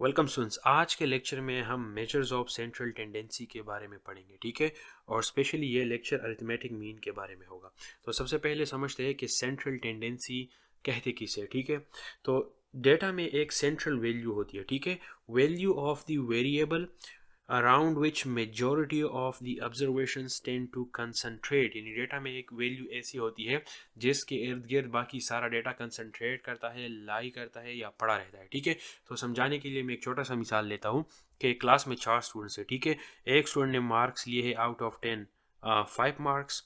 Welcome students. आज के lecture में हम मेजर्स ऑफ सेंट्रल टेंडेंसी के बारे में पढ़ेंगे, ठीक है। और स्पेशली ये लेक्चर अरिथमेटिक मीन के बारे में होगा। तो सबसे पहले समझते हैं कि सेंट्रल टेंडेंसी कहते किसे, ठीक है। तो डेटा में एक सेंट्रल वैल्यू होती है, ठीक है। Value of the variable around which majority of the observations tend to concentrate, यानी डेटा में एक वैल्यू ऐसी होती है जिसके इर्द गिर्द बाकी सारा डेटा कंसंट्रेट करता है, लाई करता है या पड़ा रहता है, ठीक है। तो समझाने के लिए मैं एक छोटा सा मिसाल लेता हूँ कि क्लास में 4 स्टूडेंट्स हैं, ठीक है। एक स्टूडेंट ने मार्क्स लिए हैं आउट ऑफ 10 5 मार्क्स,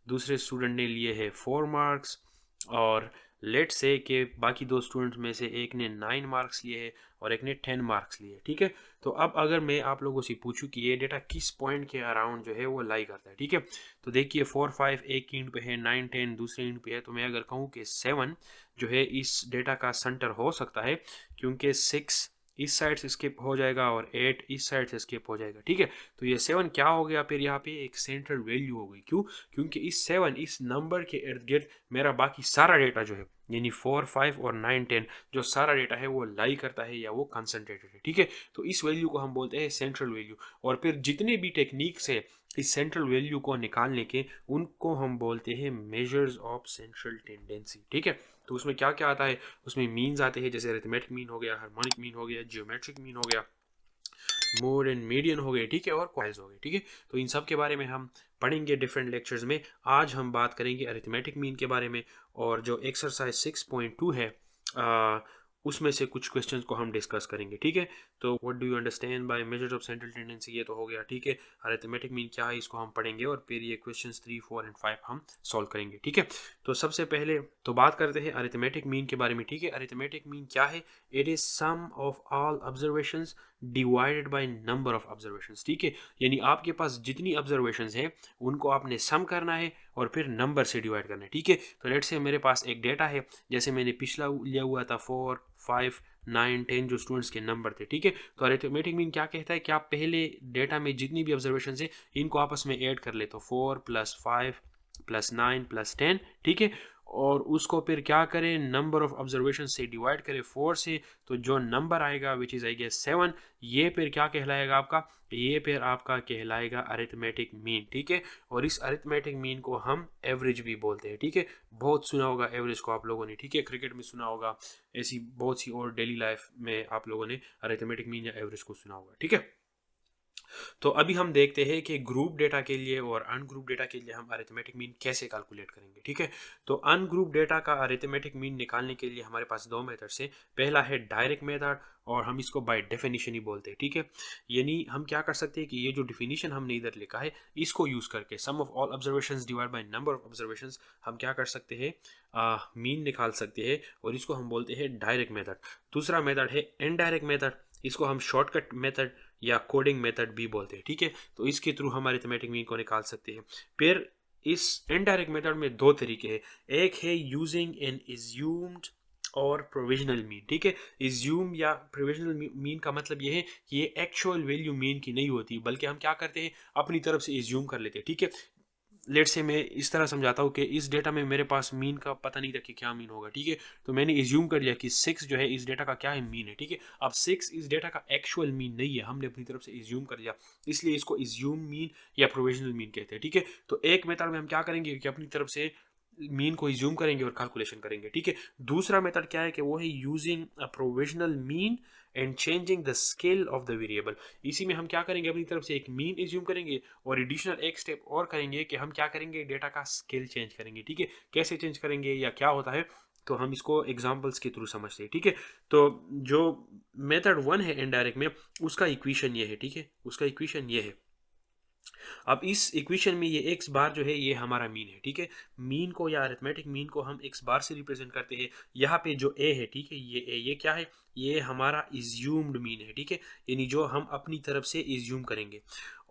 दूसरे स्टूडेंट ने लिए हैं 4 मार्क्स, और लेट से कि बाकी दो स्टूडेंट्स में से एक ने 9 मार्क्स लिए हैं और एक ने 10 मार्क्स लिए, ठीक है। तो अब अगर मैं आप लोगों से पूछूं कि ये डेटा किस पॉइंट के अराउंड जो है वो लाई करता है, ठीक है। तो देखिए 4 5 एक इंड पे है, 9 10 दूसरे इंड पे है। तो मैं अगर कहूँ कि 7 जो है इस डेटा का सेंटर हो सकता है, क्योंकि 6 इस साइड से स्किप हो जाएगा और 8 इस साइड से स्किप हो जाएगा, ठीक है। तो ये 7 क्या हो गया, फिर यहाँ पे एक सेंट्रल वैल्यू हो गई। क्यों? क्योंकि इस 7 इस नंबर के इर्द गिर्द मेरा बाकी सारा डेटा जो है, यानी 4 5 और 9 10 जो सारा डेटा है वो लाई करता है या वो कंसंट्रेटेड है, ठीक है। तो इस वैल्यू को हम बोलते हैं सेंट्रल वैल्यू। और फिर जितने भी टेक्निक्स है इस सेंट्रल वैल्यू को निकालने के, उनको हम बोलते हैं मेजर्स ऑफ सेंट्रल टेंडेंसी, ठीक है। तो उसमें क्या क्या आता है? उसमें मीन्स आते हैं, जैसे अरिथमेटिक मीन हो गया, हार्मोनिक मीन हो गया, जियोमेट्रिक मीन हो गया, मोड एंड मीडियन हो गए, ठीक है, और क्वाइल्स हो गए, ठीक है। तो इन सब के बारे में हम पढ़ेंगे डिफरेंट लेक्चर्स में। आज हम बात करेंगे अरिथमेटिक मीन के बारे में, और जो एक्सरसाइज 6.2 है उसमें से कुछ क्वेश्चंस को हम डिस्कस करेंगे, ठीक है। तो what do you understand by measures of central tendency, ये तो हो गया, ठीक है। अरिथमेटिक मीन क्या है इसको हम पढ़ेंगे, और फिर ये क्वेश्चंस 3 4 एंड 5 हम सॉल्व करेंगे, ठीक है। तो सबसे पहले तो बात करते हैं अरिथमेटिक मीन के बारे में, ठीक है। अरिथमेटिक मीन क्या है? It is sum of all observations divided by number of observations, ठीक है। यानी आपके पास जितनी ऑब्जर्वेशंस है उनको आपने सम करना है और फिर नंबर से डिवाइड करना है, ठीक है। तो लेट्स से मेरे पास एक डेटा है, जैसे मैंने पिछला लिया हुआ था 4 5 9 10 जो स्टूडेंट्स के नंबर थे, ठीक है। तो अरिथमेटिक मीन क्या कहता है कि आप पहले डेटा में जितनी भी ऑब्जर्वेशन है इनको आपस में ऐड कर ले, तो 4 + 5 + 9 + 10, ठीक है। और उसको फिर क्या करें, नंबर ऑफ ऑब्जर्वेशन से डिवाइड करें 4 से, तो जो नंबर आएगा विच इज आई गेस 7, ये फिर क्या कहलाएगा आपका? ये फिर आपका कहलाएगा अरिथमेटिक मीन, ठीक है। और इस अरिथमेटिक मीन को हम एवरेज भी बोलते हैं, ठीक है। बहुत सुना होगा एवरेज को आप लोगों ने, ठीक है। क्रिकेट में सुना होगा, ऐसी बहुत सी और डेली लाइफ में आप लोगों ने अरिथमेटिक मीन या एवरेज को सुना होगा, ठीक है। तो अभी हम देखते हैं कि ग्रुप डेटा के लिए और अनग्रुप डेटा के लिए हम अरिथमेटिक मीन कैसे कैलकुलेट करेंगे, ठीक है। तो अनग्रुप डेटा का अरिथमेटिक मीन निकालने के लिए हमारे पास दो मेथड्स हैं। पहला है डायरेक्ट मेथड, और हम इसको बाय डेफिनेशन ही बोलते हैं, ठीक है। यानी हम क्या कर सकते हैं कि ये जो डिफिनीशन हमने इधर लिखा है इसको यूज करके sum of all observations divide by number of observations हम क्या कर सकते हैं, मीन निकाल सकते हैं, और इसको हम बोलते हैं डायरेक्ट मेथड। दूसरा मेथड है इनडायरेक्ट मेथड, इसको हम शॉर्टकट मेथड या कोडिंग मेथड भी बोलते हैं, ठीक है। तो इसके थ्रू हम अरिथमेटिक मीन को निकाल सकते हैं। फिर इस इनडायरेक्ट मेथड में दो तरीके हैं। एक है यूजिंग एन इज्यूम्ड और प्रोविजनल मीन, ठीक है। इज्यूम या प्रोविजनल मीन का मतलब ये है कि ये एक्चुअल वैल्यू मीन की नहीं होती, बल्कि हम क्या करते हैं, अपनी तरफ से इज्यूम कर लेते हैं, ठीक है। लेट से मैं इस तरह समझाता हूँ कि इस डेटा में मेरे पास मीन का पता नहीं था कि क्या मीन होगा, ठीक है। तो मैंने इज्यूम कर लिया कि 6 जो है इस डेटा का क्या है, मीन है, ठीक है। अब 6 इस डेटा का एक्चुअल मीन नहीं है, हमने अपनी तरफ से इज्यूम कर लिया, इसलिए इसको इज्यूम मीन या प्रोविजनल मीन कहते हैं, ठीक है। तो एक मेथड में हम क्या करेंगे कि अपनी तरफ से मीन को इज्यूम करेंगे और कैलकुलेशन करेंगे, ठीक है। दूसरा मेथड क्या है कि वो है using a provisional mean and changing the scale of the variable. इसी में हम क्या करेंगे, अपनी तरफ से एक मीन इज्यूम करेंगे और एडिशनल एक स्टेप और करेंगे कि हम क्या करेंगे, डेटा का स्केल चेंज करेंगे, ठीक है। कैसे चेंज करेंगे या क्या होता है, तो हम इसको एग्जांपल्स के थ्रू समझते हैं, ठीक है। तो जो मेथड 1 है इनडायरेक्ट में, उसका इक्वेशन ये है, ठीक है, उसका इक्वेशन ये है। अब इस इक्वेशन में ये एक्स बार जो है ये हमारा मीन है, ठीक है। मीन को या अरिथमेटिक मीन को हम एक्स बार से रिप्रेजेंट करते हैं। यहाँ पे जो ए है, ठीक है, ये ए, ये क्या है, ये हमारा इज्यूम्ड मीन है, ठीक है। यानी जो हम अपनी तरफ से इज्यूम करेंगे।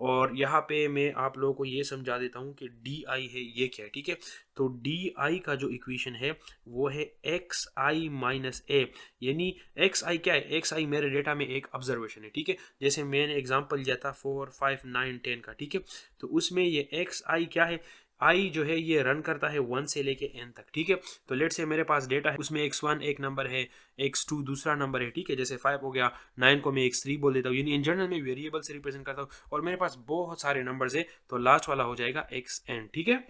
और यहाँ पे मैं आप लोगों को ये समझा देता हूँ कि डी आई है, ये क्या है, ठीक है। तो डी आई का जो इक्वेशन है वो है एक्स आई माइनस ए। यानी एक्स आई क्या है, एक्स आई मेरे डेटा में एक ऑब्जर्वेशन है, ठीक है। जैसे मैंने एग्जांपल लिया था 4 5 9 10 का, ठीक है। तो उसमें ये एक्स आई क्या है, आई जो है ये रन करता है 1 से लेके n तक, ठीक है। तो लेट से मेरे पास डेटा है, उसमें x1 एक नंबर है, x2 दूसरा नंबर है, ठीक है। जैसे 5 हो गया, 9 को मैं x3 बोल देता हूँ, यानी इन जनरल में वेरिएबल से रिप्रेजेंट करता हूँ, और मेरे पास बहुत सारे नंबर्स है, तो लास्ट वाला हो जाएगा xn, ठीक है।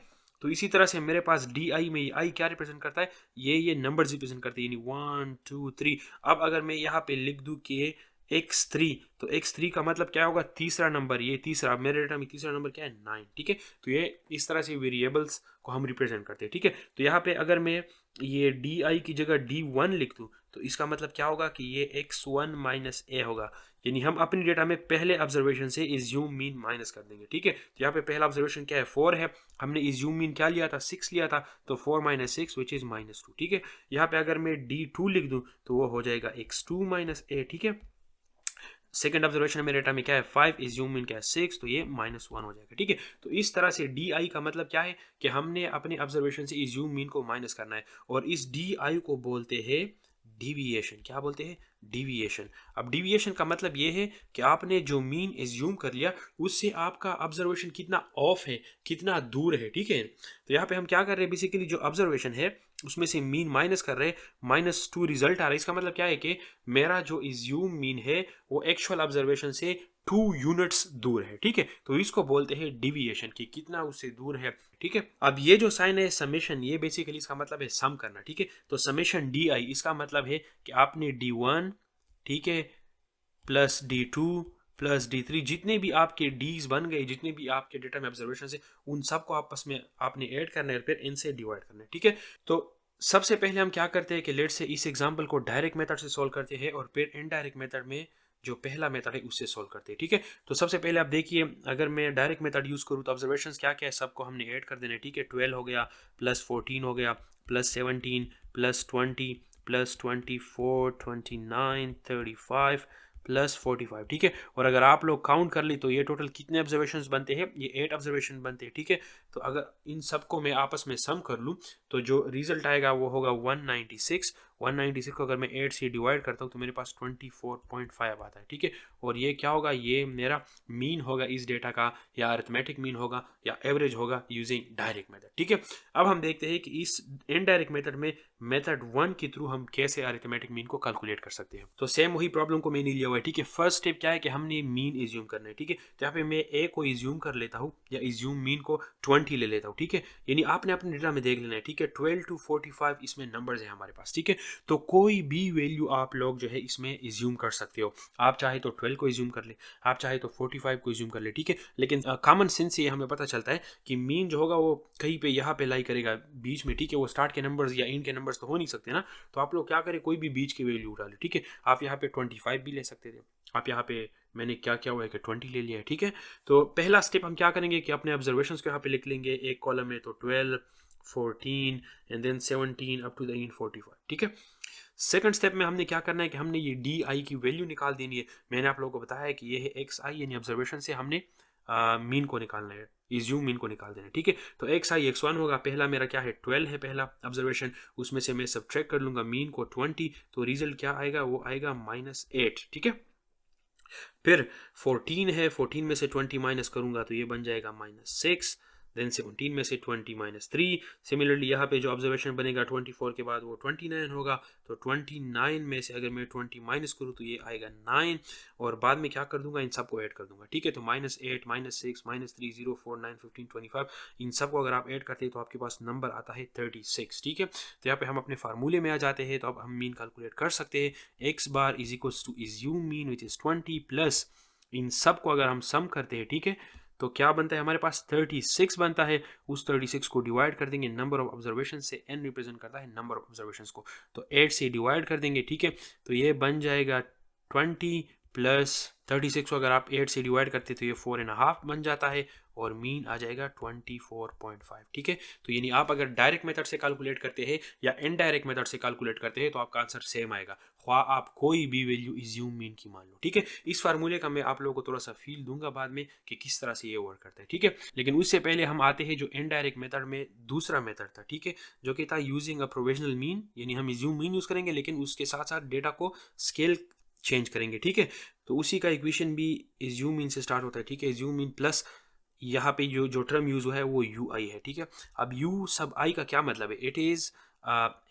तो इसी तरह से मेरे पास डी आई में आई क्या रिप्रेजेंट करता है, ये नंबर्स रिप्रेजेंट करते हैं, यानी 1 2 3। अब अगर मैं यहाँ पे लिख दूँ कि x3, तो x3 का मतलब क्या होगा, तीसरा नंबर, ये तीसरा, मेरे डेटा में तीसरा नंबर क्या है, 9, ठीक है। तो ये इस तरह से वेरिएबल्स को हम रिप्रेजेंट करते हैं, ठीक है। तो यहाँ पे अगर मैं ये डी आई की जगह d1 लिख दूँ, तो इसका मतलब क्या होगा कि ये x1 माइनस ए होगा, यानी हम अपने डेटा में पहले ऑब्जर्वेशन से इज्यूम मीन माइनस कर देंगे, ठीक है। तो यहाँ पे पहला ऑब्जर्वेशन क्या है, 4 है, हमने इज्यूम मीन क्या लिया था, 6 लिया था, तो 4 माइनस 6 विच इज -2, ठीक है। यहाँ पे अगर मैं d2 लिख दूँ तो वो हो जाएगा x2 माइनस ए, ठीक है। सेकंड ऑब्जर्वेशन मेरे डेटा में क्या है, 5, इज्यूम इन क्या है 6, तो ये -1 हो जाएगा, ठीक है। तो इस तरह से डी आई का मतलब क्या है कि हमने अपने ऑब्जर्वेशन से इज्यूम मीन को माइनस करना है, और इस डी आई को बोलते हैं डिविएशन। क्या बोलते हैं, डिविएशन। अब डिविएशन का मतलब ये है कि आपने जो मीन एज्यूम कर लिया उससे आपका ऑब्जर्वेशन कितना ऑफ है, कितना दूर है, ठीक है। तो यहाँ पे हम क्या कर रहे हैं, बेसिकली जो ऑब्जर्वेशन है उसमें से मीन माइनस कर रहे हैं, -2 रिजल्ट आ रहा है। इसका मतलब क्या है कि मेरा जो इज्यूम मीन है वो एक्चुअल ऑब्जर्वेशन से 2 यूनिट्स दूर है, ठीक है। तो इसको बोलते हैं डिविएशन, कि कितना उससे दूर है, ठीक है। अब ये जो साइन है समेशन, ये बेसिकली इसका मतलब है सम करना, ठीक है। तो समेशन डी आई, इसका मतलब है कि आपने d1, ठीक है, प्लस d2 प्लस d3, जितने भी आपके डीज बन गए, जितने भी आपके डेटा में ऑब्जर्वेशन है, उन सबको आपस में आपने ऐड करना है, फिर इनसे डिवाइड करना है, ठीक है। तो सबसे पहले हम क्या करते हैं कि लेट से इस एग्जांपल को डायरेक्ट मेथड से सॉल्व करते हैं, और फिर इनडायरेक्ट मेथड में जो पहला मेथड है उससे सॉल्व करते हैं, ठीक है। तो सबसे पहले आप देखिए, अगर मैं डायरेक्ट मेथड यूज करूँ तो ऑब्जर्वेशंस क्या क्या है, सबको हमने ऐड कर देना है, ठीक है। 12 हो गया, प्लस 14 हो गया, प्लस 17, प्लस 20, प्लस 24, 29, 35, प्लस 45, ठीक है। और अगर आप लोग काउंट कर ली तो ये टोटल कितने ऑब्जर्वेशंस बनते हैं, ये 8 ऑब्जर्वेशन बनते हैं, ठीक है। तो अगर इन सबको मैं आपस में सम कर लूँ तो जो रिजल्ट आएगा वो होगा 196। 196 को अगर मैं 8 से डिवाइड करता हूँ तो मेरे पास 24.5 आता है, ठीक है। और ये क्या होगा, ये मेरा मीन होगा इस डेटा का, या अरिथमेटिक मीन होगा, या एवरेज होगा यूजिंग डायरेक्ट मेथड, ठीक है। अब हम देखते हैं कि इस इनडायरेक्ट मेथड में मेथड 1 के थ्रू हम कैसे अरिथमेटिक मीन को कैलकुलेट कर सकते हैं। तो सेम वही प्रॉब्लम को मैंने लिया हुआ है, ठीक है। फर्स्ट स्टेप क्या है कि हमने मीन इज्यूम करना है, ठीक है। तो यहाँ पे मैं ए को इज्यूम कर लेता हूँ, या इज्यूम मीन को 20 ले लेता हूँ, ठीक है। यानी आपने अपने डेटा में देख लेना है, ठीक है। 12 to 45 इसमें नंबर्स है हमारे पास, ठीक है। तो कोई भी वैल्यू आप लोग जो है इसमें इज्यूम कर सकते हो, आप चाहे तो 12 को इज्यूम कर ले, आप चाहे तो 45 को इज्यूम कर ले, ठीक है। लेकिन कॉमन सेंस से हमें पता चलता है कि मीन जो होगा वो कहीं पे यहाँ पे लाई करेगा बीच में, ठीक है। वो स्टार्ट के नंबर्स या एंड के नंबर्स तो हो नहीं सकते ना, तो आप लोग क्या करें, कोई भी बीच की वैल्यू उठा ले, ठीक है। आप यहाँ पे 25 भी ले सकते थे, आप यहाँ पे, मैंने क्या क्या हुआ है कि 20 ले लिया है, ठीक है। तो पहला स्टेप हम क्या करेंगे कि अपने ऑब्जर्वेशंस को यहाँ पे लिख लेंगे, एक कॉलम में तो 12, 14 and then 17 up to the end 45, ठीक है। सेकंड स्टेप में हमने क्या करना है कि हमने ये डी आई की वैल्यू निकाल देनी है। मैंने आप लोगों को बताया है कि ये है एक्स आई, यानी ऑब्जर्वेशन से हमने मीन को निकालना है, इज्यूम मीन को निकाल देना है, ठीक है। तो एक्स आई x1 होगा, पहला मेरा क्या है 12 है, पहला ऑब्जर्वेशन, उसमें से मैं सब्ट्रैक्ट कर लूंगा मीन को 20, तो रिजल्ट क्या आएगा, वो आएगा -8, ठीक है। फिर 14 है, 14 में से 20 माइनस करूंगा तो ये बन जाएगा -6, देन 17 में से 20 -3। सिमिलरली यहाँ पे जो ऑब्जर्वेशन बनेगा 24 के बाद वो 29 होगा, तो 29 में से अगर मैं 20 माइनस करूँ तो ये आएगा 9, और बाद में क्या कर दूंगा, इन सबको ऐड कर दूंगा, ठीक है। तो -8, -6, -3, 0, 4, 9, 15, 25, इन सबको अगर आप ऐड करते हैं तो आपके पास नंबर आता है 36, ठीक है। तो यहाँ पे हम अपने फार्मूले में आ जाते हैं, तो अब हम मीन कैलकुलेट कर सकते हैं। X bar is equals to assume mean which is 20 plus इन सब को अगर हम सम करते हैं, ठीक है, तो क्या बनता है हमारे पास 36 बनता है। उस 36 को डिवाइड कर देंगे नंबर ऑफ ऑब्जर्वेशन से, n रिप्रेजेंट करता है नंबर ऑफ ऑब्जर्वेशंस को, तो 8 से डिवाइड कर देंगे, ठीक है। तो ये बन जाएगा 20 प्लस 36 को अगर आप 8 से डिवाइड करते तो ये 4.5 बन जाता है, और मीन आ जाएगा 24.5, ठीक है। तो यानी आप अगर डायरेक्ट मेथड से कैलकुलेट करते हैं या इनडायरेक्ट मेथड से कैलकुलेट करते हैं तो आपका आंसर सेम आएगा, ख्वा आप कोई भी वैल्यू इज्यूम मीन की मान लो, ठीक है। इस फार्मूले का मैं आप लोगों को थोड़ा सा फील दूंगा बाद में कि किस तरह से ये वर्क करता है, ठीक है। लेकिन उससे पहले हम आते हैं जो इनडायरेक्ट मेथड में दूसरा मेथड था, ठीक है, जो कि था यूजिंग अ प्रोविजनल मीन, यानी हम इज्यूम मीन यूज करेंगे लेकिन उसके साथ साथ डेटा को स्केल चेंज करेंगे, ठीक है। तो उसी का इक्वेशन भी इज्यूम मीन से स्टार्ट होता है, ठीक है। इज्यूम मीन प्लस यहाँ पे जो टर्म यूज हुआ है वो यू आई है, ठीक है। अब यू सब आई का क्या मतलब है, इट इज़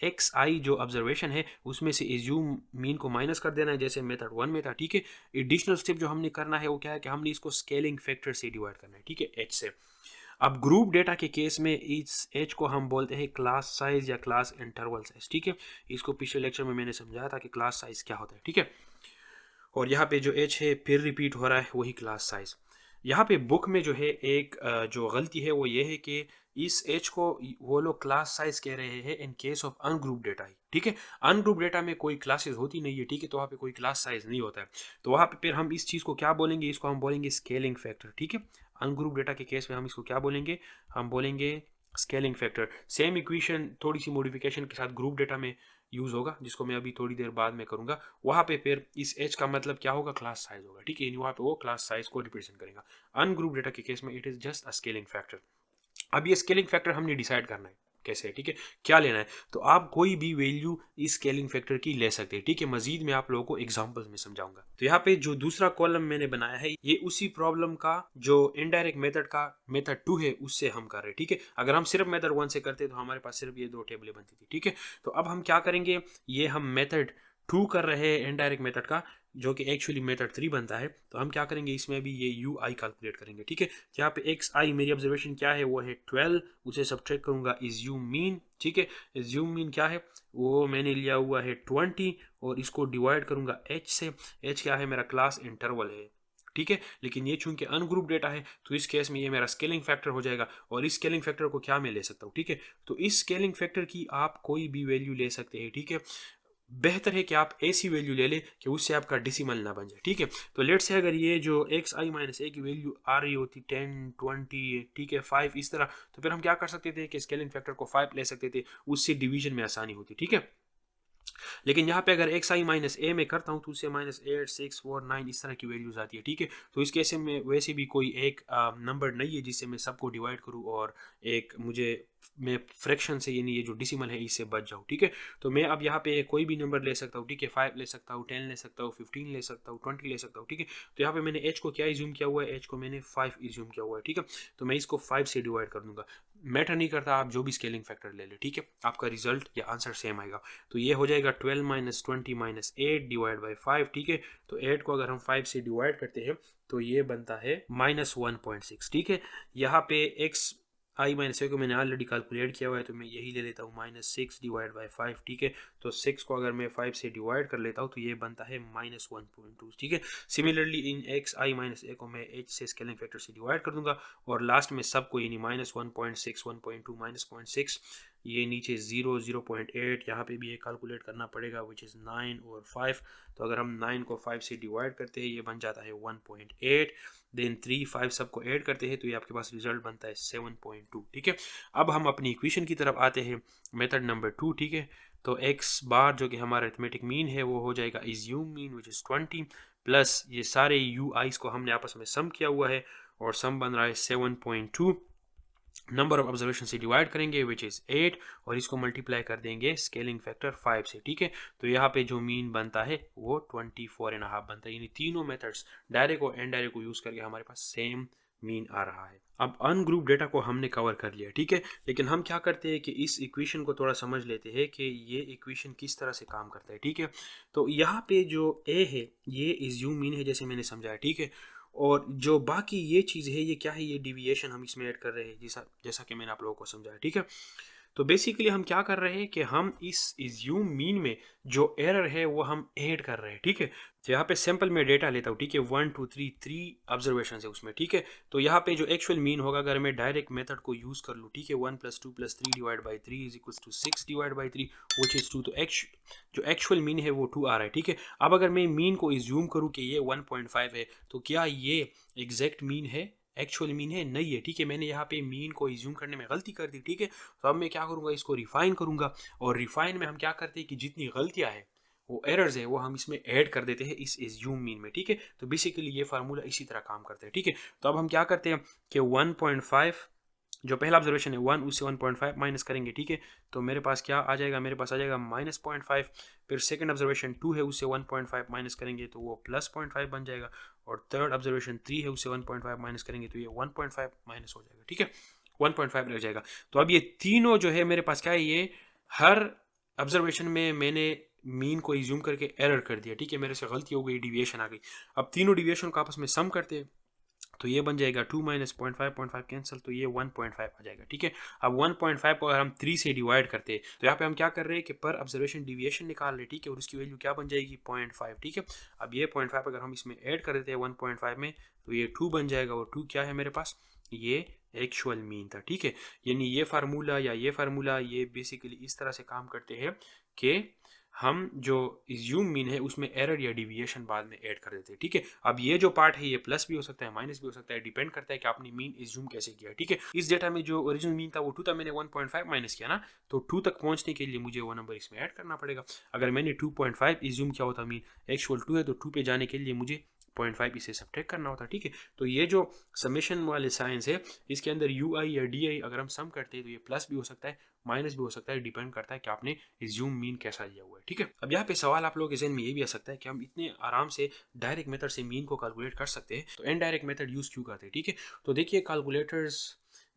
एक्स आई जो ऑब्जर्वेशन है उसमें से एज्यूम मीन को माइनस कर देना है, जैसे मेथड 1 में था, ठीक है। एडिशनल स्टेप जो हमने करना है वो क्या है कि हमने इसको स्केलिंग फैक्टर से डिवाइड करना है, ठीक है, एच से। अब ग्रुप डेटा के केस में इस एच को हम बोलते हैं क्लास साइज या क्लास इंटरवल साइज, ठीक है। इसको पिछले लेक्चर में मैंने समझाया था कि क्लास साइज क्या होता है, ठीक है। और यहाँ पे जो एच है फिर रिपीट हो रहा है वही क्लास साइज। यहाँ पे बुक में जो है एक जो गलती है वो ये है कि इस एच को वो लोग क्लास साइज कह रहे हैं in case of ungroup data ही, ठीक है। अनग्रुप डेटा में कोई क्लासेस होती नहीं है, ठीक है, तो वहाँ पे कोई क्लास साइज नहीं होता है। तो वहाँ पे फिर हम इस चीज़ को क्या बोलेंगे, इसको हम बोलेंगे स्केलिंग फैक्टर, ठीक है। अनग्रुप डेटा के केस में हम इसको क्या बोलेंगे, हम बोलेंगे स्केलिंग फैक्टर। सेम इक्वेशन थोड़ी सी मॉडिफिकेशन के साथ ग्रुप डेटा में यूज होगा, जिसको मैं अभी थोड़ी देर बाद में करूंगा। वहां पे फिर इस एच का मतलब क्या होगा, क्लास साइज होगा, ठीक है। वहां पे वो क्लास साइज को रिप्रेजेंट करेगा। अनग्रुप डेटा के केस में it is just a scaling factor. अब ये स्केलिंग फैक्टर हमने डिसाइड करना है कैसे है, ठीक है, क्या लेना है। तो आप कोई भी वैल्यू इस स्केलिंग फैक्टर की ले सकते हैं, ठीक है। मजीद मैं आप लोगों को एग्जांपल्स में समझाऊंगा। तो यहाँ पे जो दूसरा कॉलम मैंने बनाया है ये उसी प्रॉब्लम का जो इनडायरेक्ट मेथड का मेथड 2 है उससे हम कर रहे हैं, ठीक है। अगर हम सिर्फ मेथड 1 से करते तो हमारे पास सिर्फ ये 2 टेबलें बनती थी, ठीक है। तो अब हम क्या करेंगे, ये हम मेथड 2 कर रहे हैं इनडायरेक्ट मेथड का, जो कि एक्चुअली मेथड 3 बनता है। तो हम क्या करेंगे, इसमें भी ये यू आई कैलकुलेट करेंगे, ठीक है। यहाँ पे एक्स आई मेरी ऑब्जर्वेशन क्या है, वो है 12, उसे सब्ट्रैक्ट करूंगा इज्यूम मीन, ठीक है। इज्यूम मीन क्या है, वो मैंने लिया हुआ है 20 और इसको डिवाइड करूंगा एच से। एच क्या है, मेरा क्लास इंटरवल है, ठीक है। लेकिन ये चूंकि अनग्रुप डेटा है तो इस केस में ये मेरा स्केलिंग फैक्टर हो जाएगा। और इस स्केलिंग फैक्टर को क्या मैं ले सकता हूँ, ठीक है। तो इस स्केलिंग फैक्टर की आप कोई भी वैल्यू ले सकते हैं, ठीक है। बेहतर है कि आप ऐसी वैल्यू ले लें कि उससे आपका डिसिमल ना बन जाए, ठीक है। तो लेट से अगर ये जो एक्स आई माइनस ए की वैल्यू आ रही होती 10, 20, ठीक है, 5 इस तरह, तो फिर हम क्या कर सकते थे कि स्केलिंग फैक्टर को 5 ले सकते थे, उससे डिवीजन में आसानी होती, ठीक है। लेकिन यहाँ पे अगर एक्स आई माइनस ए में करता हूँ तो उससे -8, 6, 4, 9 इस तरह की वैल्यूज आती है, ठीक है। तो इस केस में वैसे भी कोई एक नंबर नहीं है जिससे मैं सबको डिवाइड करूँ और एक मुझे मैं फ्रैक्शन से यानी ये जो डिसिमल है इससे बच जाऊँ, ठीक है। तो मैं अब यहाँ पे कोई भी नंबर ले सकता हूँ, ठीक है। 5 ले सकता हूँ, 10 ले सकता हूँ, 15 ले सकता हूँ, 20 ले सकता हूँ, ठीक है। तो यहाँ पे मैंने एच को क्या इज्यूम किया हुआ है, एच को मैंने 5 इज्यूम किया हुआ है, ठीक है। तो मैं इसको 5 से डिवाइड कर दूंगा। मैटर नहीं करता आप जो भी स्केलिंग फैक्टर ले ले, ठीक है, आपका रिजल्ट या आंसर सेम आएगा। तो ये हो जाएगा 12 - 20 - 8 डिवाइड बाई 5, ठीक है। तो 8 को अगर हम 5 से डिवाइड करते हैं तो ये बनता है -1.6, ठीक है। यहाँ पे एक्स आई माइनस ए को मैंने ऑलरेडी कैलकुलेट किया हुआ है तो मैं यही ले लेता हूँ -6 डिवाइड बाई 5, ठीक है। तो 6 को अगर मैं 5 से डिवाइड कर लेता हूँ तो ये बनता है -1.2, ठीक है। Similarly in x i minus a को मैं एच से स्केलिंग फैक्टर से डिवाइड कर दूंगा और लास्ट में सबको यानी -1.6, 1.2, -0.6, ये नीचे 0, 0.8, यहाँ पे भी ये कैलकुलेट करना पड़ेगा विच इज़ 9 और 5। तो अगर हम 9 को 5 से डिवाइड करते हैं ये बन जाता है 1.8, देन 3, 5 सबको ऐड करते हैं तो ये आपके पास रिजल्ट बनता है 7.2, ठीक है। अब हम अपनी इक्वेशन की तरफ आते हैं, मेथड नंबर 2, ठीक है। तो एक्स बार जो कि हमारा अरिथमेटिक मीन है वो हो जाएगा assume mean which is 20 plus ये सारे यू आईज को हमने आपस में सम किया हुआ है और सम बन रहा है 7.2, नंबर ऑफ ऑब्जर्वेशन से डिवाइड करेंगे विच इज़ 8 और इसको मल्टीप्लाई कर देंगे स्केलिंग फैक्टर 5 से, ठीक है। तो यहाँ पे जो मीन बनता है वो 24.5 बनता है। यानी तीनों मेथड्स डायरेक्ट और इनडायरेक्ट को यूज़ करके हमारे पास सेम मीन आ रहा है। अब अनग्रुप डेटा को हमने कवर कर लिया, ठीक है। लेकिन हम क्या करते हैं कि इस इक्वेशन को थोड़ा समझ लेते हैं कि ये इक्वेशन किस तरह से काम करता है, ठीक है। तो यहाँ पे जो ए है ये इज्यूम मीन है जैसे मैंने समझाया, ठीक है। और जो बाकी ये चीज़ है ये क्या है, ये डिविएशन हम इसमें ऐड कर रहे हैं जैसा जैसा कि मैंने आप लोगों को समझाया, ठीक है। तो बेसिकली हम क्या कर रहे हैं कि हम इस इज्यूम मीन में जो एरर है वो हम ऐड कर रहे हैं, ठीक है। तो यहाँ पे सैंपल में डेटा लेता हूँ, ठीक है, 1, 2, 3 3 ऑब्जर्वेशन है उसमें, ठीक है। तो यहाँ पे जो एक्चुअल मीन होगा अगर मैं डायरेक्ट मेथड को यूज़ कर लूँ, ठीक है, 1 + 2 + 3 divide by 3 is equals to 6 divide by 3 which is 2। तो जो एक्चुअल मीन है वो 2 आ रहा है, ठीक है। अब अगर मैं मीन को इज्यूम करूँ कि ये 1.5 है तो क्या ये एग्जैक्ट मीन है, एक्चुअल मीन है, नहीं है, ठीक है। मैंने यहाँ पे मीन को इज्यूम करने में गलती कर दी, ठीक है। तो अब मैं क्या करूँगा, इसको रिफाइन करूँगा और रिफाइन में हम क्या करते हैं कि जितनी गलतियाँ हैं वो एरर्स है वो हम इसमें ऐड कर देते हैं इस इज्यूम मीन में, ठीक है। तो बेसिकली ये फार्मूला इसी तरह काम करता है, ठीक है। तो अब हम क्या करते हैं कि 1.5 जो पहला ऑब्जर्वेशन है 1, उससे 1.5 माइनस करेंगे, ठीक है, तो मेरे पास क्या आ जाएगा, मेरे पास आ जाएगा -0.5। फिर सेकंड ऑब्जर्वेशन 2 है, उससे 1.5 माइनस करेंगे तो वो +0.5 बन जाएगा। और थर्ड ऑब्जर्वेशन 3 है, उससे 1.5 माइनस करेंगे तो ये 1.5 माइनस हो जाएगा, ठीक है, 1.5 लग जाएगा। तो अब ये तीनों जो है मेरे पास क्या है, ये हर ऑब्जर्वेशन में मैंने मीन को इज्यूम करके एरर कर दिया, ठीक है, मेरे से गलती हो गई, डिविएशन आ गई। अब तीनों डिविएशन को आपस में सम करते हैं तो ये बन जाएगा 2 माइनस 0.5 कैंसिल, तो ये 1.5 आ जाएगा, ठीक है। अब 1.5 को अगर हम 3 से डिवाइड करते हैं तो यहाँ पे हम क्या कर रहे हैं कि पर ऑब्जर्वेशन डिविएशन निकाल रहे हैं, ठीक है, और उसकी वैल्यू क्या बन जाएगी 0.5, ठीक है। अब ये 0.5 अगर हम इसमें ऐड कर देते हैं 1.5 में तो ये 2 बन जाएगा, और 2 क्या है मेरे पास, ये एक्चुअल मीन था, ठीक है। यानी ये फार्मूला या ये फार्मूला ये बेसिकली इस तरह से काम करते हैं कि हम जो इज्यूम मीन है उसमें एरर या डिविएशन बाद में ऐड कर देते हैं, ठीक है। अब ये जो पार्ट है ये प्लस भी हो सकता है, माइनस भी हो सकता है, डिपेंड करता है कि आपने मीन इज्यूम कैसे किया, ठीक है। इस डेटा में जो ओरिजिनल मीन था वो 2 था, मैंने 1.5 माइनस किया ना, तो 2 तक पहुंचने के लिए मुझे वो नंबर इसमें ऐड करना पड़ेगा। अगर मैंने 2.5 इज्यूम किया होता मीन, एक्चुअल 2 है, तो 2 पे जाने के लिए मुझे 0.5 इसे सब्ट्रैक्ट करना होता, ठीक है। तो ये जो समेशन वाले साइंस है इसके अंदर यू आई या डी आई अगर हम सम करते हैं तो ये प्लस भी हो सकता है, माइनस भी हो सकता है, डिपेंड करता है कि आपने इज्यूम मीन कैसा लिया हुआ है, ठीक है। अब यहाँ पे सवाल आप लोगों के ज़हन में ये भी आ सकता है कि हम इतने आराम से डायरेक्ट मेथड से मीन को कैलकुलेट कर सकते हैं तो इनडायरेक्ट मेथड यूज़ क्यों करते हैं, ठीक है। तो देखिए कैलकुलेटर्स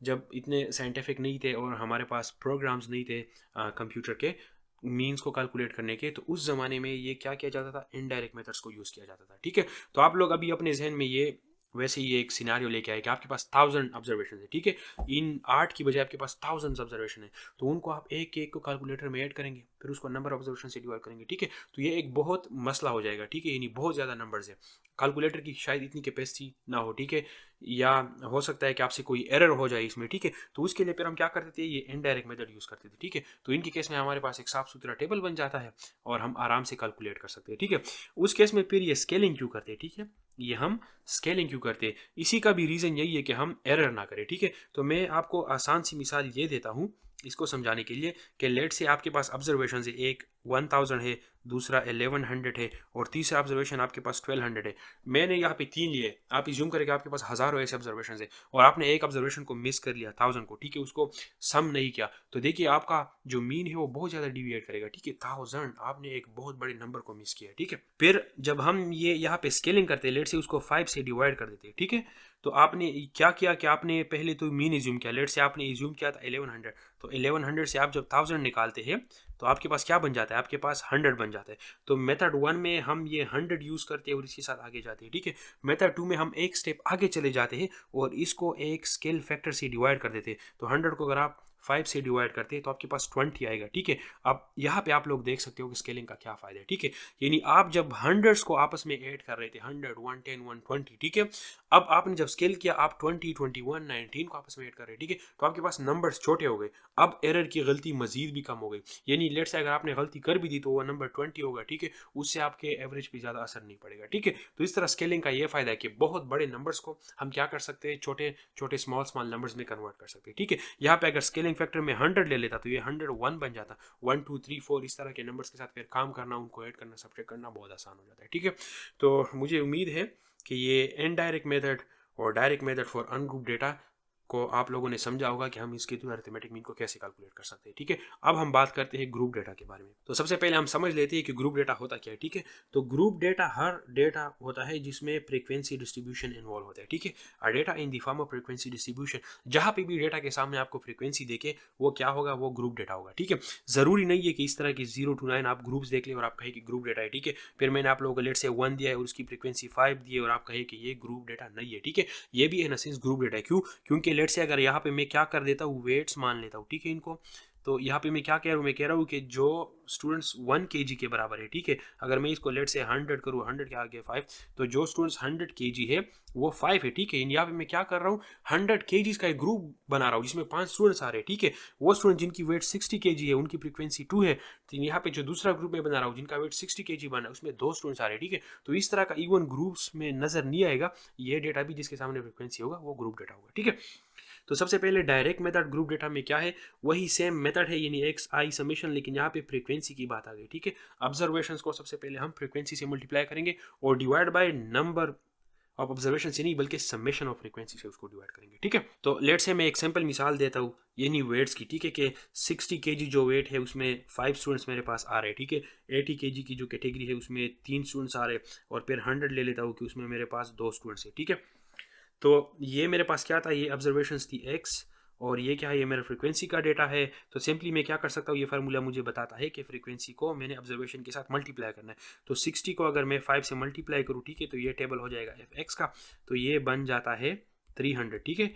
जब इतने साइंटिफिक नहीं थे और हमारे पास प्रोग्राम्स नहीं थे कंप्यूटर के मीन्स को कैलकुलेट करने के, तो उस ज़माने में ये क्या किया जाता था, इनडायरेक्ट मेथड्स को यूज़ किया जाता था, ठीक है। तो आप लोग अभी अपने जहन में ये वैसे ही एक सिनारियो लेके आए कि आपके पास 1000 ऑब्जर्वेशन है, ठीक है, इन 8 की बजाय आपके पास 1000 ऑब्जर्वेशन है, तो उनको आप एक एक को कैलकुलेटर में ऐड करेंगे, फिर उसको नंबर ऑब्जर्वेशन से डिवाइड करेंगे, ठीक है। तो ये एक बहुत मसला हो जाएगा, ठीक है, यानी बहुत ज़्यादा नंबर्स है, कैलकुलेटर की शायद इतनी कैपेसिटी ना हो, ठीक है, या हो सकता है कि आपसे कोई एरर हो जाए इसमें, ठीक है। तो उसके लिए फिर हम क्या करते थे, ये इनडायरेक्ट मेथड यूज़ करते थे, ठीक है। तो इनके केस में हमारे पास एक साफ सुथरा टेबल बन जाता है और हम आराम से कैलकुलेट कर सकते हैं, ठीक है। उस केस में फिर ये स्केलिंग क्यों करते हैं, ठीक है, ये हम स्केलिंग क्यों करते हैं, इसी का भी रीज़न यही है कि हम एरर ना करें, ठीक है। तो मैं आपको आसान सी मिसाल ये देता हूँ इसको समझाने के लिए कि लेट से आपके पास ऑब्जर्वेशन है, एक 1000 है, दूसरा 1100 है और तीसरा ऑब्जर्वेशन आपके पास 1200 है। मैंने यहाँ पे 3 लिए, आप इज्यूम करें कि आपके पास हज़ारों ऐसे ऑब्जर्वेशन है और आपने एक ऑब्जर्वेशन को मिस कर लिया 1000 को, ठीक है, उसको सम नहीं किया, तो देखिए आपका जो मीन है वो बहुत ज़्यादा डिविएट करेगा, ठीक है। 1000 आपने एक बहुत बड़े नंबर को मिस किया, ठीक है। फिर जब हम ये यहाँ पे स्केलिंग करते हैं, लेट से उसको 5 से डिवाइड कर देते हैं, ठीक है। तो आपने क्या किया कि आपने पहले तो मीन इज्यूम किया, लेट से आपने इज्यूम किया था 1100, तो 1100 से आप जब 1000 निकालते हैं तो आपके पास क्या बन जाता है, आपके पास 100 बन जाता है। तो मेथड 1 में हम ये 100 यूज़ करते हैं और इसके साथ आगे जाते हैं, ठीक है। मेथड 2 में हम एक स्टेप आगे चले जाते हैं और इसको एक स्केल फैक्टर से डिवाइड कर देते हैं। तो 100 को अगर आप 5 से डिवाइड करते हैं तो आपके पास 20 आएगा, ठीक है। अब यहाँ पे आप लोग देख सकते हो कि स्केलिंग का क्या फ़ायदा है, ठीक है। यानी आप जब हंड्रेड्स को आपस में ऐड कर रहे थे, 100, 110, 120, ठीक है, अब आपने जब स्केल किया आप 20, 21, 19 को आपस में ऐड कर रहे हैं, ठीक है, तो आपके पास नंबर्स छोटे हो गए, अब एरर की गलती मजीद भी कम हो गई। यानी लेट से अगर आपने गलती कर भी दी तो वो नंबर 20 होगा, ठीक है, उससे आपके एवरेज पे ज़्यादा असर नहीं पड़ेगा, ठीक है। तो इस तरह स्केलिंग का ये फ़ायदा है कि बहुत बड़े नंबर्स को हम क्या कर सकते हैं, छोटे छोटे स्मॉल स्मॉल नंबर्स में कन्वर्ट कर सकते हैं, ठीक है। यहाँ पे अगर स्केलिंग फैक्टर में 100 ले लेता तो ये 101 बन जाता, 1 2 3 4 इस तरह के नंबर्स के साथ फिर काम करना, उनको ऐड करना, सब्ट्रैक्ट करना बहुत आसान हो जाता है, ठीक है। तो मुझे उम्मीद है कि ये इनडायरेक्ट मेथड और direct method for ungroup data को आप लोगों ने समझा होगा कि हम इसके थ्रू अरिथमेटिक मीन को कैसे कैलकुलेट कर सकते हैं, ठीक है। अब हम बात करते हैं ग्रुप डेटा के बारे में। तो सबसे पहले हम समझ लेते हैं कि ग्रुप डेटा होता क्या है, ठीक है। तो ग्रुप डेटा हर डेटा होता है जिसमें फ्रीक्वेंसी डिस्ट्रीब्यूशन इन्वॉल्व होता है, ठीक है। A data in the form of frequency distribution, जहाँ पे भी डेटा के सामने आपको फ्रीक्वेंसी देखे वो क्या होगा, वो ग्रुप डेटा होगा, ठीक है। ज़रूरी नहीं है कि इस तरह की 0 to 9 आप ग्रुप्स देख लें और आप कहें कि ग्रुप डेटा है, ठीक है। फिर मैंने आप लोगों को लेट से 1 दिया है और उसकी फ्रीक्वेंसी 5 दी है और आप कहें कि ये ग्रुप डेटा नहीं है, ठीक है। ये भी इन अ सेंस ग्रुप डेटा है, क्यों, क्योंकि लेट से अगर यहाँ पे मैं क्या कर देता हूँ, वेट्स मान लेता हूँ, ठीक है, इनको। तो यहाँ पे मैं क्या कह रहा हूँ, मैं कह रहा हूँ कि जो स्टूडेंट्स 1 kg के बराबर है, ठीक है, अगर मैं इसको लेट से 100 करूँ, 100 के आगे 5, तो जो स्टूडेंट्स 100 kg है वो 5 है, ठीक है। यहाँ पे मैं क्या कर रहा हूँ, 100 kg का एक ग्रुप बना रहा हूँ जिसमें 5 स्टूडेंट्स आ रहे हैं, ठीक है। वो स्टूडेंट जिनकी वेट 60 kg है उनकी फ्रीक्वेंसी 2 है, तो यहाँ पे जो दूसरा ग्रुप में बना रहा हूँ जिनका वेट 60 kg बना है उसमें 2 स्टूडेंट्स आ रहे हैं, ठीक है। तो इस तरह का इवन ग्रुप्स में नजर नहीं आएगा, ये डेटा भी जिसके सामने फ्रीक्वेंसी होगा वो ग्रुप डेटा होगा, ठीक है। तो सबसे पहले डायरेक्ट मेथड ग्रुप डेटा में क्या है, वही सेम मेथड है, यानी एक्स आई समेशन, लेकिन यहाँ पे फ्रीक्वेंसी की बात आ गई, ठीक है। ऑब्जर्वेशंस को सबसे पहले हम फ्रीक्वेंसी से मल्टीप्लाई करेंगे और divide by number of observation से नहीं बल्कि समेशन ऑफ फ्रीक्वेंसी से उसको डिवाइड करेंगे, ठीक है। तो लेट से मैं एक सिंपल मिसाल देता हूँ यानी वेट्स की, ठीक है, कि 60 kg जो वेट है उसमें 5 स्टूडेंट्स मेरे पास आ रहे हैं, ठीक है। 80 kg की जो कैटेगरी है उसमें 3 स्टूडेंट्स आ रहे हैं, और फिर 100 ले लेता हूँ कि उसमें मेरे पास 2 स्टूडेंट्स हैं, ठीक है। तो ये मेरे पास क्या था, ये ऑब्जर्वेशंस थी x, और ये क्या है, ये मेरा फ्रीक्वेंसी का डेटा है। तो सिंपली मैं क्या कर सकता हूँ, ये फार्मूला मुझे बताता है कि फ्रीक्वेंसी को मैंने ऑब्जर्वेशन के साथ मल्टीप्लाई करना है। तो 60 को अगर मैं 5 से मल्टीप्लाई करूँ, ठीक है, तो ये टेबल हो जाएगा एफ एक्स का, तो ये बन जाता है 300, ठीक है।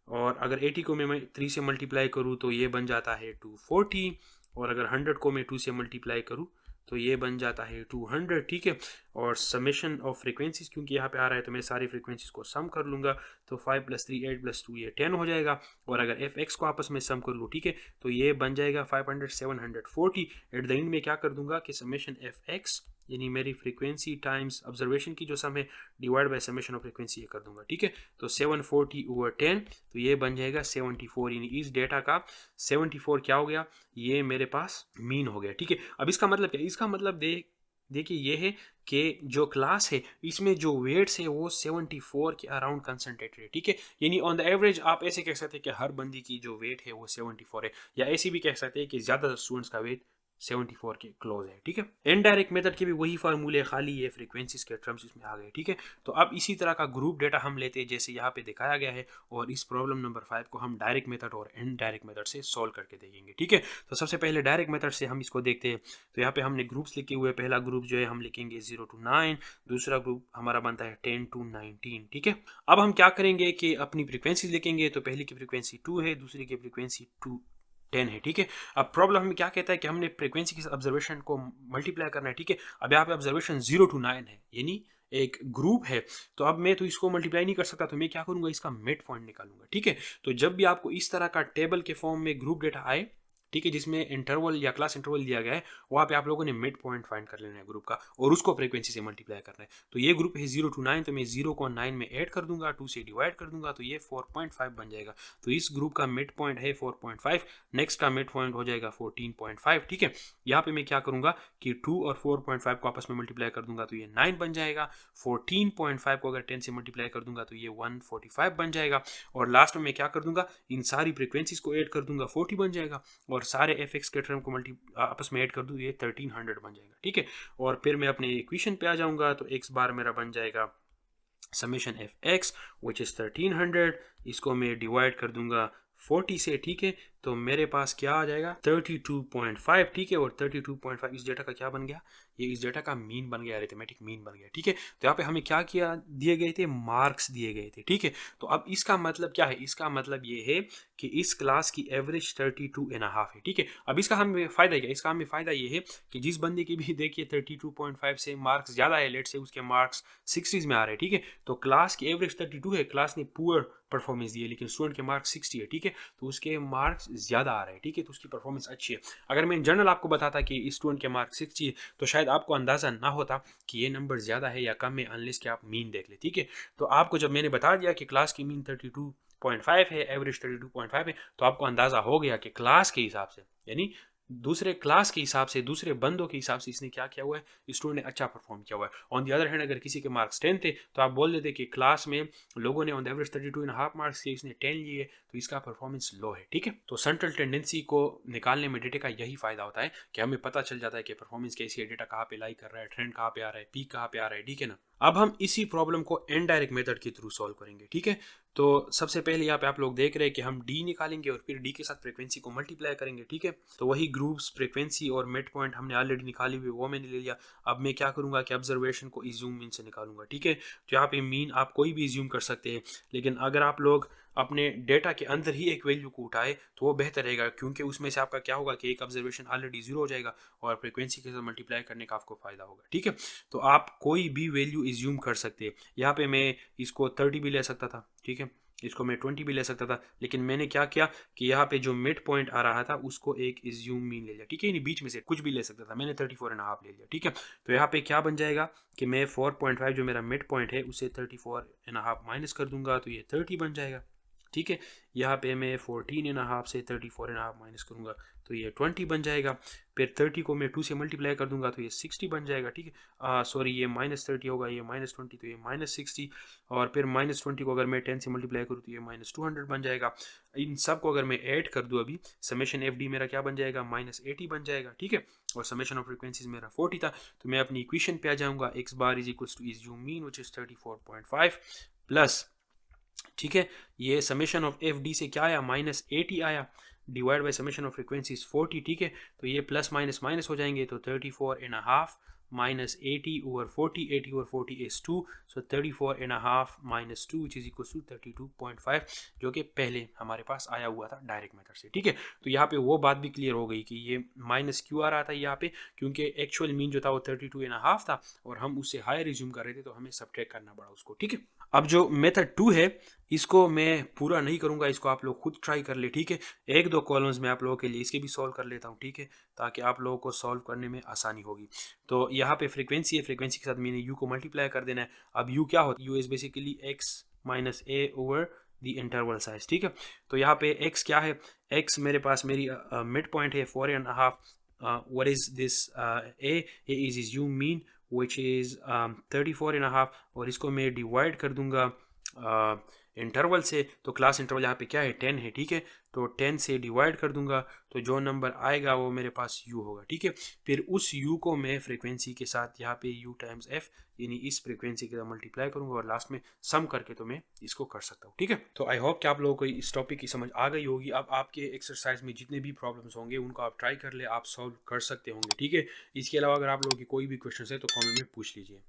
और अगर 80 को मैं 3 से मल्टीप्लाई करूँ तो ये बन जाता है 240, और अगर 100 को मैं 2 से मल्टीप्लाई करूँ तो ये बन जाता है 200, ठीक है। और समेशन ऑफ फ्रीक्वेंसीज क्योंकि यहाँ पे आ रहा है तो मैं सारी फ्रीक्वेंसीज को सम कर लूँगा, तो 5 + 3 8 + 2 ये 10 हो जाएगा। और अगर एफ एक्स को आपस में सम कर लूँ, ठीक है, तो ये बन जाएगा 500 740। एट द एंड में क्या कर दूंगा कि समेशन एफ एक्स यानी मेरी फ्रीक्वेंसी टाइम्स ऑब्जर्वेशन की जो सम है divide by summation of frequency ये कर दूंगा, ठीक है। तो 740/10, तो ये बन जाएगा 74, यानी इस डेटा का 74 क्या हो गया, ये मेरे पास मीन हो गया, ठीक है। अब इसका मतलब क्या, इसका मतलब देखिए ये है कि जो क्लास है इसमें जो वेट्स है वो 74 के अराउंड कंसंट्रेटेड है, ठीक है। यानी ऑन द एवरेज आप ऐसे कह सकते हैं कि हर बंदी की जो वेट है वो 74 है, या ऐसे भी कह सकते हैं कि ज़्यादातर स्टूडेंट्स का वेट 74 के क्लोज है, ठीक है। इनडायरेक्ट मेथड के भी वही फार्मूले, खाली ये फ्रीक्वेंसीज के टर्म्स इसमें आ गए, ठीक है। तो अब इसी तरह का ग्रुप डेटा हम लेते हैं जैसे यहाँ पे दिखाया गया है, और इस प्रॉब्लम नंबर 5 को हम डायरेक्ट मेथड और इनडायरेक्ट मेथड से सॉल्व करके देखेंगे, ठीक है। तो सबसे पहले डायरेक्ट मेथड से हम इसको देखते हैं। तो यहाँ पे हमने ग्रुप्स लिखे हुए, पहला ग्रुप जो है हम लिखेंगे 0 to 9, दूसरा ग्रुप हमारा बनता है 10 to 19, ठीक है। अब हम क्या करेंगे कि अपनी फ्रीक्वेंसी लिखेंगे, तो पहली की फ्रीक्वेंसी 2 है, दूसरी की फ्रीक्वेंसी 10 है, ठीक है। अब प्रॉब्लम हमें क्या कहता है कि हमने फ्रीक्वेंसी के ऑब्जर्वेशन को मल्टीप्लाई करना है, ठीक है। अब यहाँ पे ऑब्जर्वेशन 0 to 9 है, यानी एक ग्रुप है, तो अब मैं तो इसको मल्टीप्लाई नहीं कर सकता, तो मैं क्या करूंगा, इसका मिड पॉइंट निकालूंगा, ठीक है। तो जब भी आपको इस तरह का टेबल के फॉर्म में ग्रुप डेटा आए, ठीक है, जिसमें इंटरवल या क्लास इंटरवल दिया गया है, वहाँ पे आप लोगों ने मिड पॉइंट फाइंड कर लेना है ग्रुप का, और उसको फ्रीक्वेंसी से मल्टीप्लाई करना है। तो ये ग्रुप है 0 to 9, तो मैं 0 को 9 में ऐड कर दूंगा, 2 से डिवाइड कर दूंगा, तो ये 4.5 बन जाएगा। तो इस ग्रुप का मिड पॉइंट है 4.5, नेक्स्ट का मिड पॉइंट हो जाएगा 14.5, ठीक है। यहाँ पे मैं क्या करूंगा कि 2 और 4.5 को आपस में मल्टीप्लाई कर दूंगा, तो ये 9 बन जाएगा। 14.5 को अगर 10 से मल्टीप्लाई कर दूंगा तो ये 145 बन जाएगा। और लास्ट में मैं क्या कर दूंगा, इन सारी फ्रीक्वेंसीज को ऐड कर दूंगा, 40 बन जाएगा, और सारे एफ एक्स के टर्म को आपस में ऐड कर दूँ, ये 1300 बन जाएगा, ठीक है। और फिर मैं अपने इक्वेशन पे आ जाऊंगा, तो एक्स बार मेरा बन जाएगा summation F x which is 1300, इसको मैं डिवाइड कर दूंगा 40 से, ठीक है। तो मेरे पास क्या आ जाएगा 32.5, ठीक है। और 32.5 इस डेटा का क्या बन गया, ये इस डेटा का मीन बन गया, अरिथमेटिक मीन बन गया, ठीक है। तो यहाँ पे हमें क्या किया, दिए गए थे मार्क्स दिए गए थे, ठीक है। तो अब इसका मतलब क्या है, इसका मतलब ये है कि इस क्लास की एवरेज 32.5 है, ठीक है। अब इसका हमें फ़ायदा क्या, इसका हमें फ़ायदा ये है कि जिस बंदे की भी देखिए 32.5 से मार्क्स ज़्यादा है, लेट से उसके मार्क्स 60s में आ रहे हैं, ठीक है। तो क्लास की एवरेज 32 है, क्लास ने पुअर परफॉर्मेंस दी है, लेकिन स्टूडेंट के मार्क्स 60 है, ठीक है। तो उसके मार्क्स ज़्यादा आ रहे हैं, ठीक है, तो उसकी परफॉर्मेंस अच्छी है। अगर मैं इन जनरल आपको बताता कि इस स्टूडेंट के मार्क्स 60 है, तो शायद आपको अंदाज़ा ना होता कि ये नंबर ज़्यादा है या कम है, अनलेस कि आप मीन देख ले, ठीक है। तो आपको जब मैंने बता दिया कि क्लास की मीन 32.5 है, एवरेज 32.5 है, तो आपको अंदाज़ा हो गया कि क्लास के हिसाब से, यानी दूसरे क्लास के हिसाब से, दूसरे बंदों के हिसाब से इसने क्या किया हुआ है, स्टूडेंट ने अच्छा परफॉर्म किया हुआ है। ऑन दी अदर हैंड अगर किसी के मार्क्स 10 थे, तो आप बोल देते कि क्लास में लोगों ने ऑन द एवरेज 32.5 मार्क्स किए, इसने 10 लिए, तो इसका परफॉर्मेंस लो है, ठीक है। तो सेंट्रल टेंडेंसी को निकालने में डेटा का यही फायदा होता है कि हमें पता चल जाता है कि परफॉर्मेंस कैसी है, डेटा कहाँ पे लाई कर रहा है, ट्रेंड कहाँ पे आ रहा है, पीक कहाँ पे आ रहा है, ठीक है ना। अब हम इसी प्रॉब्लम को इनडायरेक्ट मेथड के थ्रू सॉल्व करेंगे, ठीक है। तो सबसे पहले यहाँ पे आप लोग देख रहे हैं कि हम डी निकालेंगे और फिर डी के साथ फ्रीक्वेंसी को मल्टीप्लाई करेंगे, ठीक है। तो वही ग्रुप्स, फ्रीक्वेंसी और मिड पॉइंट हमने ऑलरेडी निकाली हुई, वो मैंने ले लिया। अब मैं क्या करूँगा कि ऑब्जर्वेशन को इज्यूम मीन से निकालूंगा, ठीक है। तो यहाँ पे मीन आप कोई भी इज्यूम कर सकते हैं, लेकिन अगर आप लोग अपने डेटा के अंदर ही एक वैल्यू को उठाए तो वो बेहतर रहेगा, क्योंकि उसमें से आपका क्या होगा कि एक ऑब्जर्वेशन ऑलरेडी 0 हो जाएगा और फ्रीक्वेंसी के साथ मल्टीप्लाई करने का आपको फायदा होगा, ठीक है। तो आप कोई भी वैल्यू इज्यूम कर सकते हैं। यहाँ पे मैं इसको 30 भी ले सकता था, ठीक है, इसको मैं 20 भी ले सकता था, लेकिन मैंने क्या किया कि यहाँ पे जो मिड पॉइंट आ रहा था उसको एक इज्यूम मीन ले लिया, ठीक है। बीच में से कुछ भी ले सकता था, मैंने 34.5 ले लिया, ठीक है। तो यहाँ पे क्या बन जाएगा कि मैं 4.5 जो मेरा मिड पॉइंट है उसे 34.5 माइनस कर दूंगा, तो ये 30 बन जाएगा, ठीक है। यहाँ पे मैं 14.5 से 34.5 माइनस करूँगा तो ये 20 बन जाएगा। फिर 30 को मैं 2 से मल्टीप्लाई कर दूंगा तो ये 60 बन जाएगा। ठीक है, सॉरी ये -30 होगा, ये -20 तो ये -60, और फिर -20 को अगर मैं 10 से मल्टीप्लाई करूँ तो ये -200 बन जाएगा। इन सब को अगर मैं ऐड कर दूँ अभी, समेशन एफ डी मेरा क्या बन जाएगा, -80 बन जाएगा। ठीक है, और समेशन ऑफ फ्रिक्वेंसीज मेरा 40 था, तो मैं अपनी इक्वेशन पे आ जाऊँगा, x bar is equals two is you mean which is 34.5 plus, ठीक है, ये समेशन ऑफ एफ डी से क्या आया, -80 आया, divide by summation of frequencies 40। ठीक है, तो ये प्लस माइनस माइनस हो जाएंगे, तो 34.5 -80 over 40, 80 over 40 is 2, so 34.5 -2 which is equal to 32.5, जो कि पहले हमारे पास आया हुआ था डायरेक्ट मेथड से। ठीक है, तो यहाँ पे वो बात भी क्लियर हो गई कि ये माइनस क्यों आ रहा था यहाँ पे, क्योंकि एक्चुअल मीन जो था वो 32.5 था और हम उससे हायर रिज्यूम कर रहे थे, तो हमें सब्ट्रैक्ट करना पड़ा उसको। ठीक है, अब जो मेथड 2 है इसको मैं पूरा नहीं करूंगा, इसको आप लोग खुद ट्राई कर ले। ठीक है, एक दो कॉलम्स में आप लोगों के लिए इसके भी सॉल्व कर लेता हूँ। ठीक है, ताकि आप लोगों को सॉल्व करने में आसानी होगी। तो यहाँ पे फ्रीक्वेंसी है, फ्रीक्वेंसी के साथ मैंने यू को मल्टीप्लाई कर देना है। अब यू क्या होता है, you is basically x minus A over the interval size. ठीक है, तो यहाँ पे एक्स क्या है, एक्स मेरे पास मेरी मिड पॉइंट है 4.5, what is this, A is you mean which is 34.5, और इसको मैं डिवाइड कर दूंगा इंटरवल से, तो क्लास इंटरवल यहाँ पे क्या है, 10 है। ठीक है, तो 10 से डिवाइड कर दूंगा, तो जो नंबर आएगा वो मेरे पास u होगा। ठीक है, फिर उस u को मैं फ्रीक्वेंसी के साथ यहाँ पे u टाइम्स f यानी इस फ्रीक्वेंसी के साथ मल्टीप्लाई करूंगा और लास्ट में सम करके तो मैं इसको कर सकता हूँ। ठीक है, तो आई होप कि आप लोगों को इस टॉपिक की समझ आ गई होगी। अब आपके एक्सरसाइज में जितने भी प्रॉब्लम्स होंगे उनको आप ट्राई कर ले, आप सॉल्व कर सकते होंगे। ठीक है, इसके अलावा अगर आप लोगों की कोई भी क्वेश्चन है तो कॉमेंट में पूछ लीजिए।